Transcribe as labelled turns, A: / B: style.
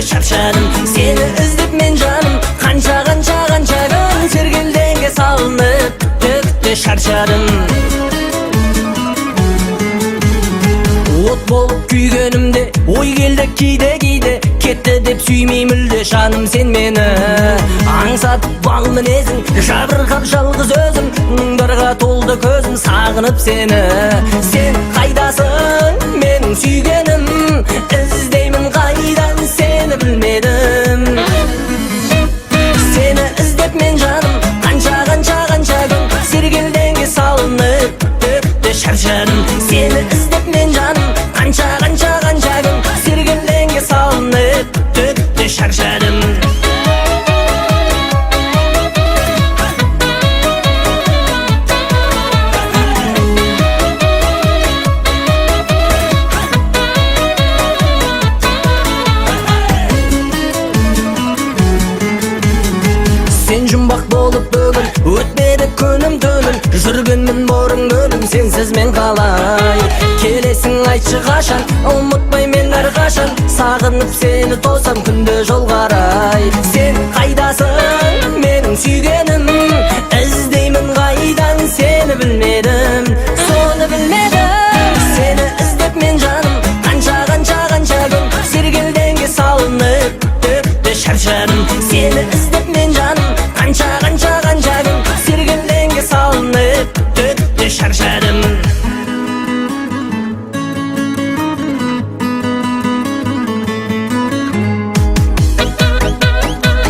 A: шаршадым. Seni izlep men жаным, қанша күн сергелденге салынып тіпті шаршадым. От болып күйгенімде ой келді кейде кетті деп сүймей мүлде жаным сен мені. Аңсатып бал мінезің, жабырқап жалғыз өзім, мұңдарға толды көзім сағынып сені. Сен қайдасың менің сүйгенім, іздеймін қайдан сені білмедім. Seni іздеп мен жаным, қанша күн сергелденге салынып тіпті шаршадым. Seni іздеп мен жаным, қанша күн сергелденге салынып тіпті шаршадым. Sen жұмбақ болып бүгін өтмеді күнім түнім, жүргенмін бұрын гүлім сенсіз мен қалай. Келесің айтшы қашан, ұмытпай мен әрқашан, сағынып сені тосам күнде жол қарай. Сен қайдасың менің сүйгенім,